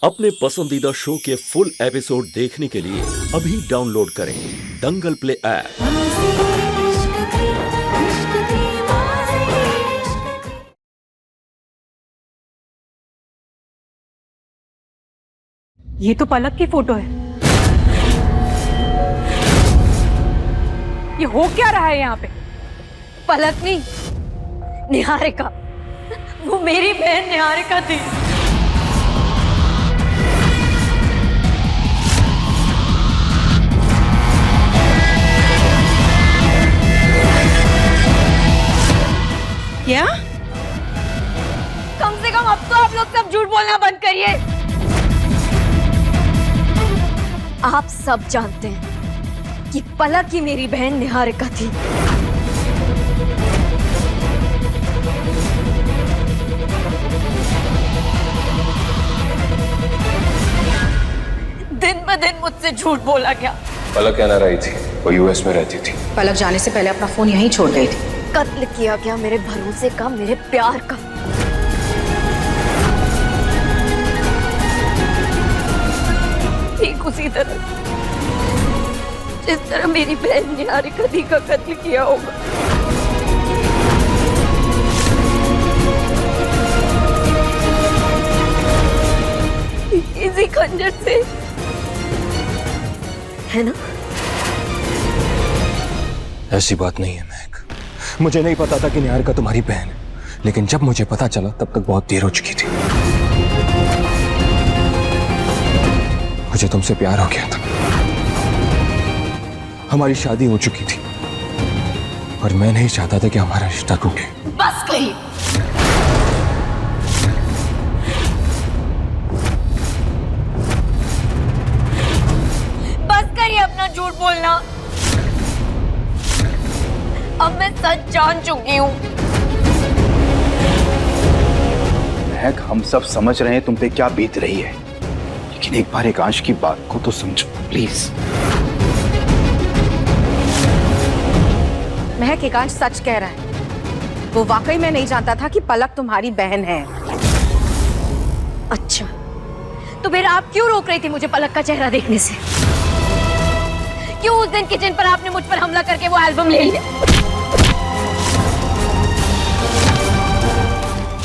अपने पसंदीदा शो के फुल एपिसोड देखने के लिए अभी डाउनलोड करें दंगल प्ले ऐप। ये तो पलक की फोटो है। ये हो क्या रहा है यहाँ पे? पलक नहीं, निहारिका। वो मेरी बहन निहारिका थी। क्या? कम से कम अब तो आप लोग सब झूठ बोलना बंद करिए। आप सब जानते हैं कि पलक ही मेरी बहन निहारिका थी। दिन ब दिन मुझसे झूठ बोला गया। पलक कहना रही थी वो यूएस में रहती थी। पलक जाने से पहले अपना फोन यहीं छोड़ गई थी। कत्ल किया गया मेरे भरोसे का, मेरे प्यार का। ठीक उसी तरह जिस तरह मेरी बहन निहारिका दी का कत्ल किया होगा। इसी खंजर से, है ना? ऐसी बात नहीं है महक। मुझे नहीं पता था कि निहारिका तुम्हारी बहन है, लेकिन जब मुझे पता चला तब तक बहुत देर हो चुकी थी। मुझे तुमसे प्यार हो गया था, हमारी शादी हो चुकी थी और मैं नहीं चाहता था कि हमारा रिश्ता टूटे। बस करिए। बस करिए अपना झूठ बोलना। अब मैं सच जान चुकी हूँ। महक, हम सब समझ रहे हैं तुम पे क्या बीत रही है, लेकिन एक बार एकांश की बात को तो समझो प्लीज। महक, एकांश सच कह रहा है। वो वाकई में नहीं जानता था कि पलक तुम्हारी बहन है। अच्छा, तो फिर आप क्यों रोक रही थी मुझे पलक का चेहरा देखने से? क्यों उस दिन किचन पर आपने मुझ पर हमला करके वो एल्बम ले लिया?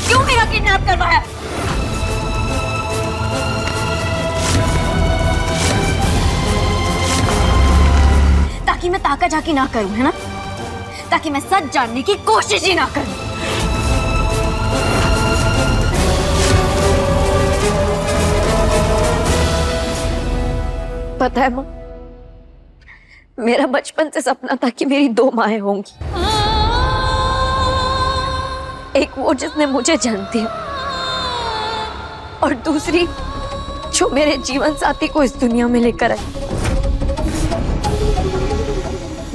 क्यों मेरा किडनैप करवाया? ताकि मैं ताका झाकी ना करूं, है ना? ताकि मैं सच जानने की कोशिश ही ना करूं। पता है मां, मेरा बचपन से सपना था कि मेरी 2 माएं होंगी। एक वो जिसने मुझे जन्म दिया और दूसरी जो मेरे जीवन साथी को इस दुनिया में लेकर आई।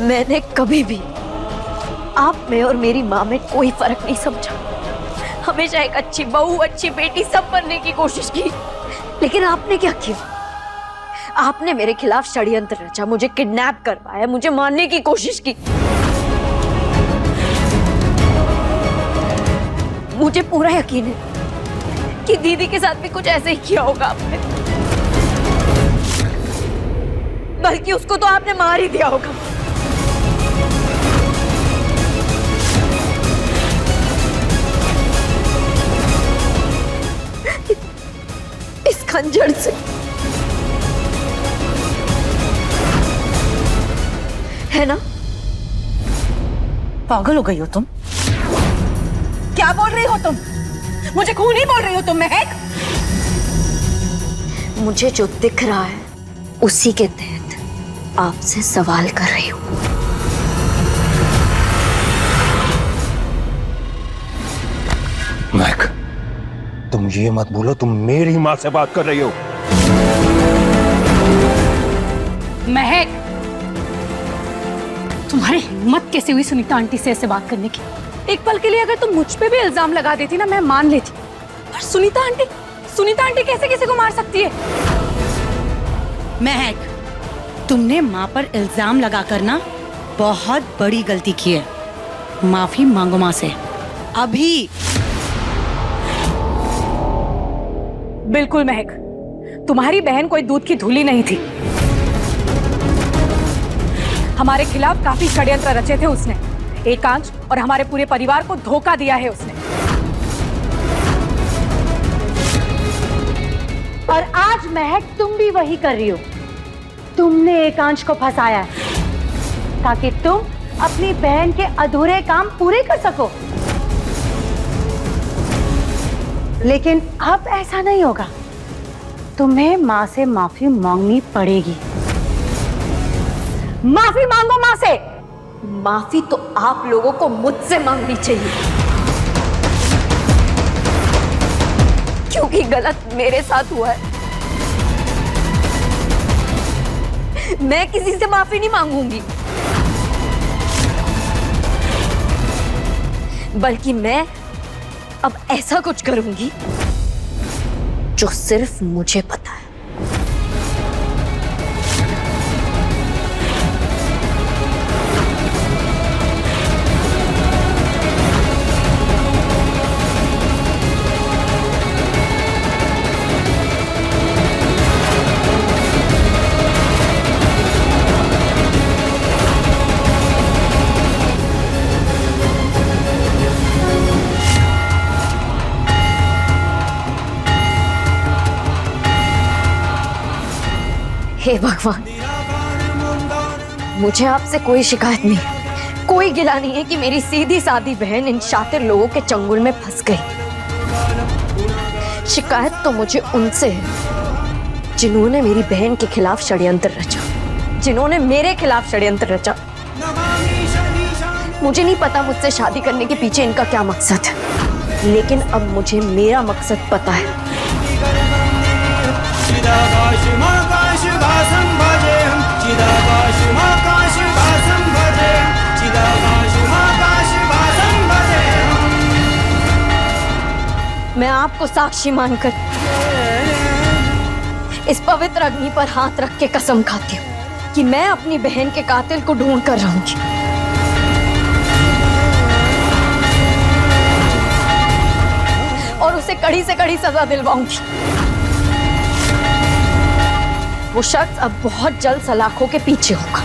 मैंने कभी भी आप में और मेरी माँ में कोई फर्क नहीं समझा। हमेशा एक अच्छी बहू, अच्छी बेटी सब बनने की कोशिश की। लेकिन आपने क्या किया? आपने मेरे खिलाफ षड्यंत्र रचा, मुझे किडनैप करवाया, मुझे मारने की कोशिश की। मुझे पूरा यकीन है कि दीदी के साथ भी कुछ ऐसे ही किया होगा आपने। बल्कि उसको तो आपने मार ही दिया होगा। इस खंजर से। है ना? पागल हो गई हो तुम? क्या बोल रही हो तुम? मुझे खून ही बोल रही हो तुम महक? मुझे जो दिख रहा है उसी के तहत आपसे सवाल कर रही हूँ। महक, तुम ये मत बोलो तुम मेरी माँ से बात कर रही हो। महक, तुम्हारी हिम्मत कैसे हुई सुनीता आंटी से ऐसे बात करने की? एक पल के लिए अगर तुम मुझ पे भी इल्जाम लगा देती ना, मैं मान लेती। पर सुनीता आंटी कैसे किसी को मार सकती है? महक, तुमने माँ पर इल्जाम लगाकर ना बहुत बड़ी गलती की है। माफी मांगो माँ से अभी। बिल्कुल महक, तुम्हारी बहन कोई दूध की धूली नहीं थी। हमारे खिलाफ काफी षड्यंत्र रचे थे उसने। एकांश और हमारे पूरे परिवार को धोखा दिया है उसने। और आज महक तुम भी वही कर रही हो। तुमने एकांश को फंसाया है ताकि तुम अपनी बहन के अधूरे काम पूरे कर सको। लेकिन अब ऐसा नहीं होगा। तुम्हें माँ से माफी मांगनी पड़ेगी। माफी मांगो माँ से। माफी तो आप लोगों को मुझसे मांगनी चाहिए, क्योंकि गलत मेरे साथ हुआ है। मैं किसी से माफी नहीं मांगूंगी, बल्कि मैं अब ऐसा कुछ करूंगी जो सिर्फ मुझे पता है। हे भगवान, मुझे आपसे कोई शिकायत नहीं है, कोई गिला नहीं है कि मेरी सीधी सादी बहन इन शातिर लोगों के चंगुल में फंस गई। शिकायत तो मुझे उनसे है जिन्होंने मेरी बहन के खिलाफ षड्यंत्र रचा, जिन्होंने मेरे खिलाफ षड्यंत्र रचा। मुझे नहीं पता मुझसे शादी करने के पीछे इनका क्या मकसद है, लेकिन अब मुझे मेरा मकसद पता है। मैं आपको साक्षी मानकर इस पवित्र अग्नि पर हाथ रख के कसम खाती हूँ कि मैं अपनी बहन के कातिल को ढूंढ कर रहूंगी। और उसे कड़ी से कड़ी सजा दिलवाऊंगी। वो शख्स अब बहुत जल्द सलाखों के पीछे होगा।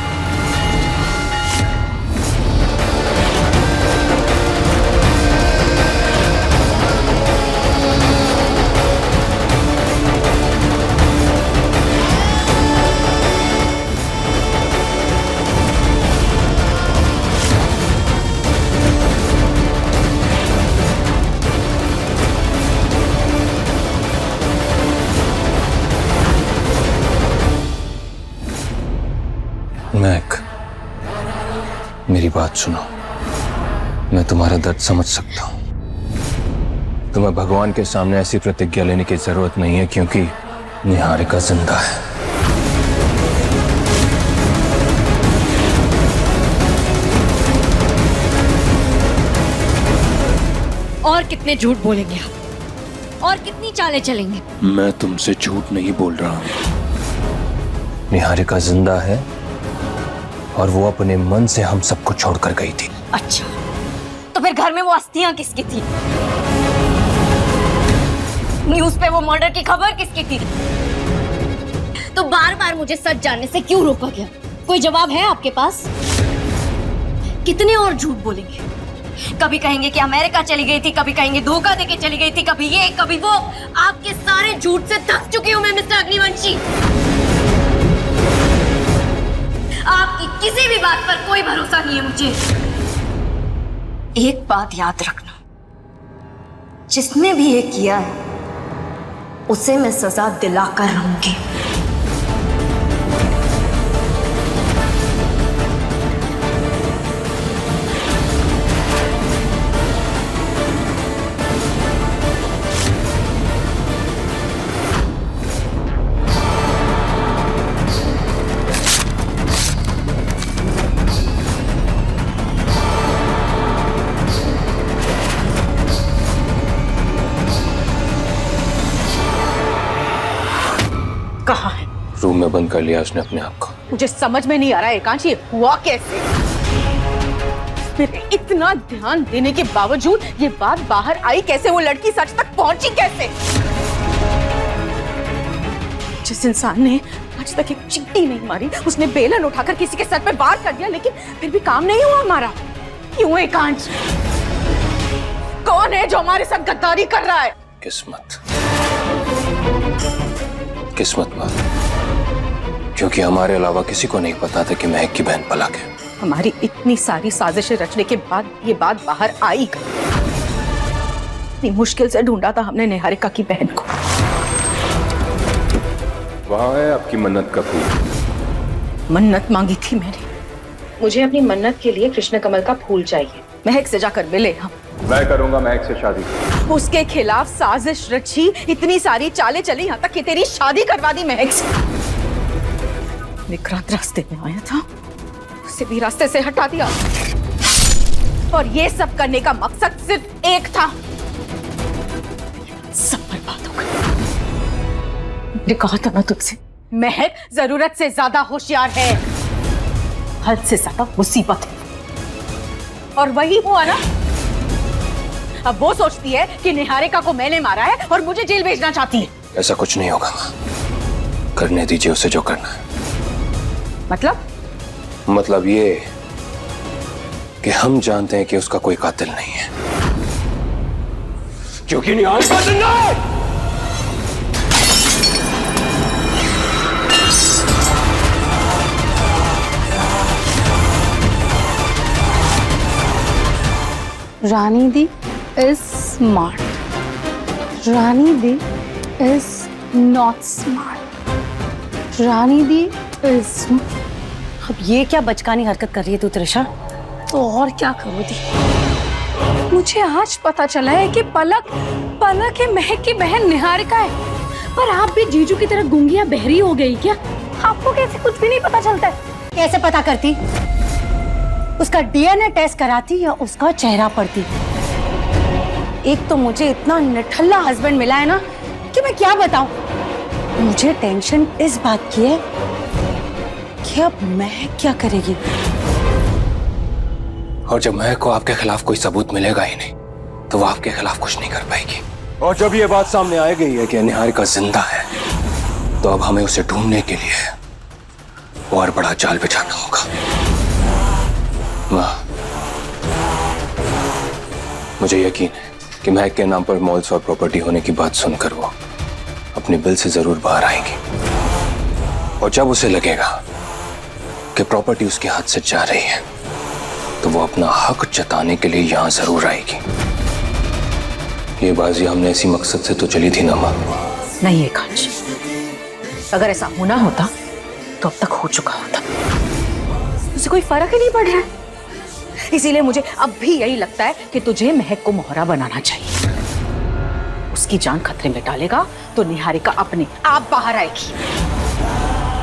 महक, मेरी बात सुनो। मैं तुम्हारा दर्द समझ सकता हूं। तुम्हें भगवान के सामने ऐसी प्रतिज्ञा लेने की जरूरत नहीं है, क्योंकि निहारिका जिंदा है। और कितने झूठ बोलेंगे आप? और कितनी चालें चलेंगे? मैं तुमसे झूठ नहीं बोल रहा हूं। निहारिका जिंदा है और वो अपने मन से हम सबको छोड़कर गई थी। अच्छा, तो फिर घर में वो अस्थियां किसकी थी? न्यूज़ पे वो मर्डर की खबर किसकी थी? तो बार बार मुझे सच जानने से क्यों रोका गया? कोई जवाब है आपके पास? कितने और झूठ बोलेंगे? कभी कहेंगे कि अमेरिका चली गई थी, कभी कहेंगे धोखा देके चली गई थी, कभी ये कभी वो। आपके सारे झूठ से थक चुकी हूं मैं मिस्टर अग्निवंशी। आपकी किसी भी बात पर कोई भरोसा नहीं है मुझे। एक बात याद रखना, जिसने भी ये किया है उसे मैं सजा दिलाकर रहूंगी। कहाँ है? रूम में बंद कर लिया उसने अपने आप को। मुझे समझ में नहीं आ रहा एकांश, ये हुआ कैसे? मेरे इतना ध्यान देने के बावजूद ये बात बाहर आई कैसे? वो लड़की सच तक पहुंची कैसे? जिस इंसान ने आज तक एक चींटी नहीं मारी, उसने बेलन उठाकर किसी के सर पे वार कर दिया, लेकिन फिर भी काम नहीं हुआ हमारा। क्यों एकांश? कौन है जो हमारे साथ गद्दारी कर रहा है? किस्मत, किस्मत माँ, क्योंकि हमारे अलावा किसी को नहीं पता था कि महक की बहन पलक है। हमारी इतनी सारी साजिशें रचने के बाद ये बात बाहर आई। इतनी मुश्किल से ढूंढा था हमने निहारिका की बहन को। वहाँ है आपकी मन्नत का फूल। मन्नत मांगी थी मैंने। मुझे अपनी मन्नत के लिए कृष्ण कमल का फूल चाहिए। महक से जाकर मिले हम। मैं करूंगा महक से शादी। उसके खिलाफ साजिश रची, इतनी सारी चालें चली, यहाँ तक कि तेरी शादी करवा दी महक से। विक्रांत रास्ते में आया था, उसे भी रास्ते से हटा दिया, और ये सब करने का मकसद सिर्फ एक था। सब बर्बाद हो गया। मैंने कहा था ना तुझसे, महक जरूरत से ज्यादा होशियार है, हद से ज्यादा मुसीबत है। और वही हुआ ना। अब वो सोचती है कि निहारिका को मैंने मारा है और मुझे जेल भेजना चाहती है। ऐसा कुछ नहीं होगा माँ, करने दीजिए उसे जो करना है। मतलब ये कि हम जानते हैं कि उसका कोई कातिल नहीं है, क्योंकि निहारिका जिंदा है। रानी दी is smart. Rani the is not smart. Rani the is... अब ये क्या बचकानी हरकत कर रही है तू त्रिशा? तो और क्या करूँ दी? मुझे आज पता चला है कि पलक है महक की बहन निहारिका है। पर आप भी जीजू की तरह गूंगी या बहरी हो गई क्या? आपको कैसे कुछ भी नहीं पता चलता है? कैसे पता करती? उसका डीएनए टेस्ट कराती या उसका चेहरा पढ़ती? एक तो मुझे इतना निठल्ला हस्बैंड मिला है ना कि मैं क्या बताऊं। मुझे टेंशन इस बात की है कि अब महक क्या करेगी। और जब महक को आपके खिलाफ कोई सबूत मिलेगा ही नहीं, तो वो आपके खिलाफ कुछ नहीं कर पाएगी। और जब ये बात सामने आ गई है कि निहारिका जिंदा है, तो अब हमें उसे ढूंढने के लिए और बड़ा जाल बिछाना होगा। माँ, मुझे यकीन है कि महक के नाम पर मॉल्स और प्रॉपर्टी होने की बात सुनकर वो अपने बिल से जरूर बाहर आएगी। और जब उसे लगेगा कि प्रॉपर्टी उसके हाथ से जा रही है, तो वो अपना हक जताने के लिए यहां जरूर आएगी। ये बाजी हमने इसी मकसद से तो चली थी ना माँ। नहीं एकांश, अगर ऐसा होना होता तो अब तक हो चुका होता। उसे कोई फर्क ही नहीं पड़ रहा है। इसीलिए मुझे अब भी यही लगता है कि तुझे महक को मोहरा बनाना चाहिए। उसकी जान खतरे में डालेगा तो निहारिका अपने आप बाहर आएगी।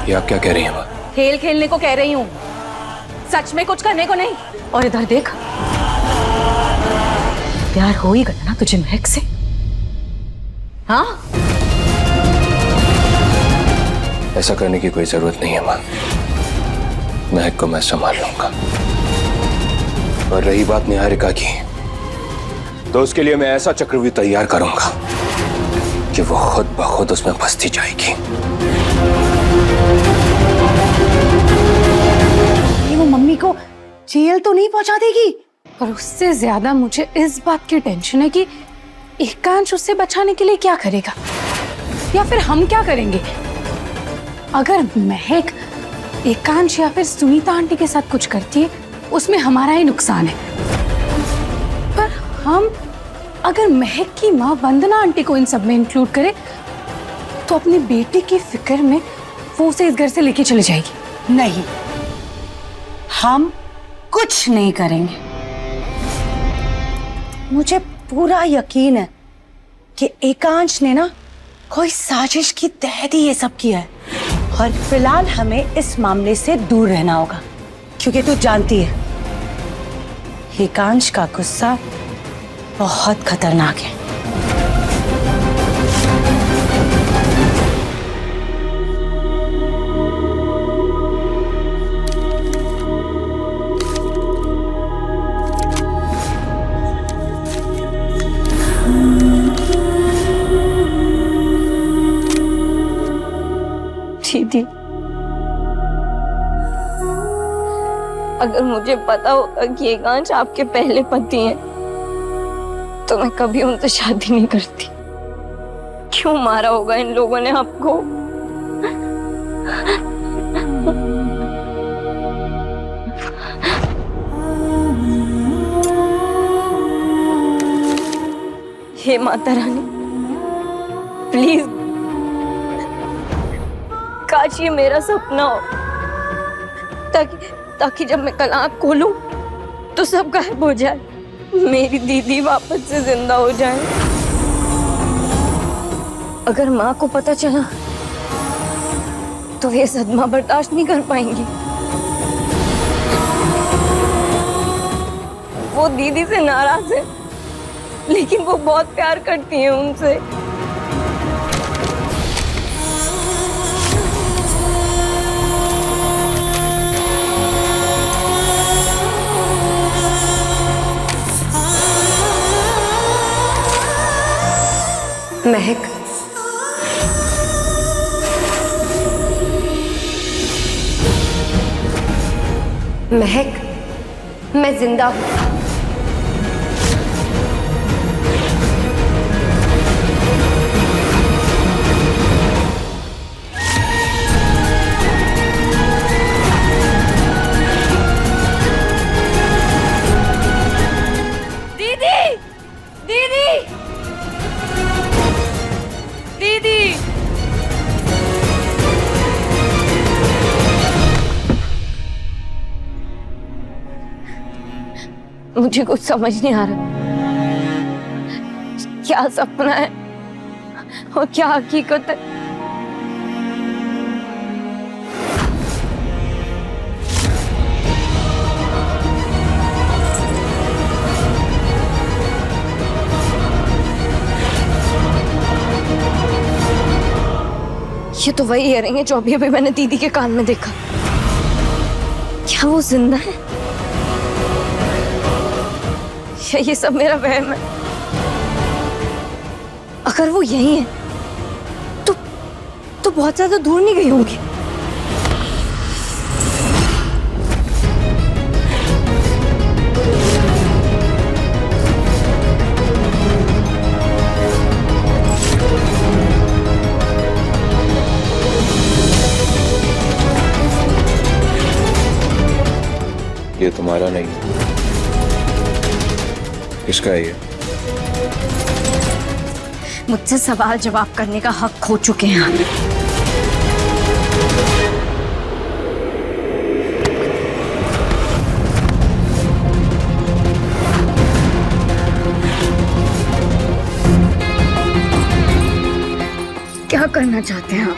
ये आप क्या कह रही हैं माँ? खेल खेलने को कह रही हूँ, सच में कुछ करने को नहीं। और इधर देख, प्यार हो ही गया ना तुझे महक से? हाँ, ऐसा करने की कोई जरूरत नहीं है माँ। महक को मैं संभाल लूंगा। और रही बात निहारिका की, तो उसके लिए मैं ऐसा चक्रव्यूह तैयार करूंगा कि वो खुद ब खुद उसमें फंसती जाएगी। ये वो मम्मी को जेल तो नहीं पहुंचा देगी? पर उससे ज्यादा मुझे इस बात की टेंशन है कि एकांश उससे बचाने के लिए क्या करेगा, या फिर हम क्या करेंगे। अगर महक एकांश या फिर सुनीता आंटी के साथ कुछ करती है, उसमें हमारा ही नुकसान है। पर हम अगर महक की माँ वंदना आंटी को इन सब में इंक्लूड करें, तो अपनी बेटी की फिक्र में वो उसे इस घर से लेके चली जाएगी। नहीं, हम कुछ नहीं करेंगे। मुझे पूरा यकीन है कि एकांश ने ना कोई साजिश की तहत ही ये सब किया है। और फिलहाल हमें इस मामले से दूर रहना होगा, क्योंकि तू जानती है एकांश का गुस्सा बहुत खतरनाक है। दीदी, अगर मुझे पता होता कि एकांश आपके पहले पति हैं, तो मैं कभी उनसे शादी नहीं करती। क्यों मारा होगा इन लोगों ने आपको? हे माता रानी, प्लीज, काश ये मेरा सपना हो, ताकि जब मैं कल आँख खोलूं तो सब गायब हो जाए, मेरी दीदी वापस से जिंदा हो जाए। अगर माँ को पता चला तो ये सदमा बर्दाश्त नहीं कर पाएंगी। वो दीदी से नाराज है, लेकिन वो बहुत प्यार करती है उनसे। महक, महक, मैं जिंदा हूं। दीदी, दीदी, दीदी, मुझे कुछ समझ नहीं आ रहा, क्या सपना है और क्या हकीकत है। ये तो वही इयरिंग है जो अभी अभी मैंने दीदी के कान में देखा। क्या वो जिंदा है या ये सब मेरा वहम है? अगर वो यही है तो बहुत ज्यादा दूर नहीं गई होंगी। ये तुम्हारा नहीं है। किसका है ये? मुझसे सवाल जवाब करने का हक खो चुके हैं आप। क्या करना चाहते हैं आप?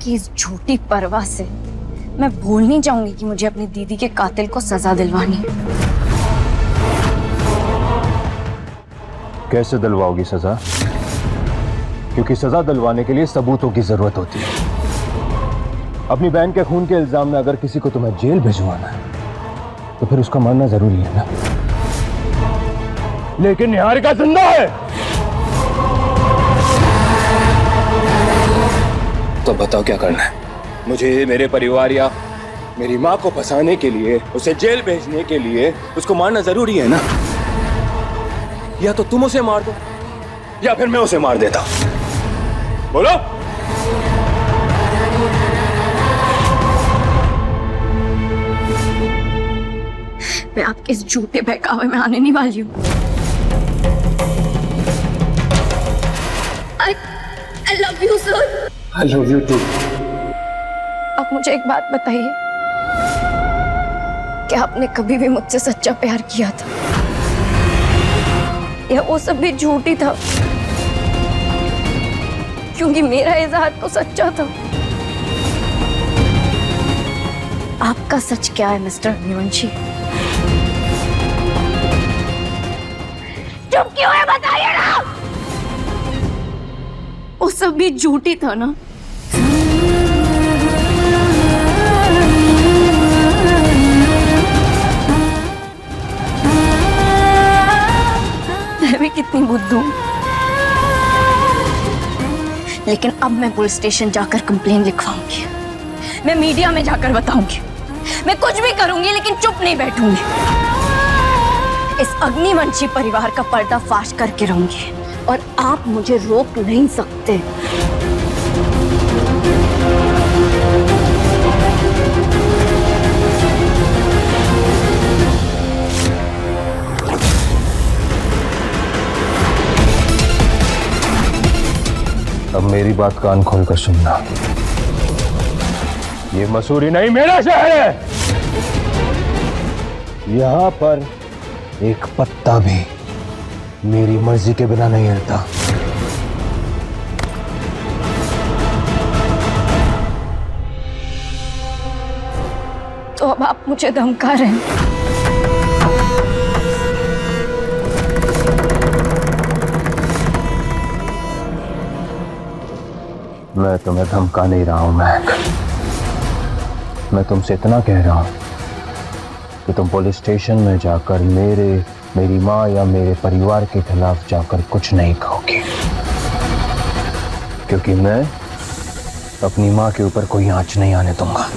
इस झूठी परवाह से मैं भूल नहीं जाऊंगी कि मुझे अपनी दीदी के कातिल को सजा दिलवानी है। कैसे दिलवाओगी सजा? क्योंकि सजा दिलवाने के लिए सबूतों की जरूरत होती है। अपनी बहन के खून के इल्जाम में अगर किसी को तुम्हें जेल भिजवाना है तो फिर उसका मानना जरूरी है ना। लेकिन निहारिका जिंदा है। तो बताओ क्या करना है? मुझे मेरे परिवार या मेरी माँ को फंसाने के लिए, उसे जेल भेजने के लिए उसको मारना जरूरी है ना? या तो तुम उसे मार दो या फिर मैं उसे मार देता। बोलो। मैं आपके इस झूठे बहकावे में आने नहीं वाली हूँ। I love you, sir. I love you too. आप मुझे एक बात बताइए, क्या आपने कभी भी मुझसे सच्चा प्यार किया था या वो सब भी झूठी था? क्योंकि मेरा इजहार तो सच्चा था। आपका सच क्या है मिस्टर अग्निवंशी? चुप क्यों है बताइए ना। वो सब भी झूठी था ना। मैं भी कितनी बुद्धू हूं। लेकिन अब मैं पुलिस स्टेशन जाकर कंप्लेन लिखवाऊंगी, मैं मीडिया में जाकर बताऊंगी, मैं कुछ भी करूंगी लेकिन चुप नहीं बैठूंगी। इस अग्निवंशी परिवार का पर्दाफाश करके रहूंगी और आप मुझे रोक नहीं सकते। अब मेरी बात कान खोलकर सुनना। ये मसूरी नहीं मेरा शहर है। यहां पर एक पत्ता भी मेरी मर्जी के बिना नहीं हिलता। तो अब आप मुझे धमका रहे हैं। मैं तुम्हें धमका नहीं रहा हूं महक। मैं तुमसे इतना कह रहा हूं कि तुम पुलिस स्टेशन में जाकर मेरी माँ या मेरे परिवार के खिलाफ जाकर कुछ नहीं कहोगे, क्योंकि मैं अपनी माँ के ऊपर कोई आंच नहीं आने दूंगा।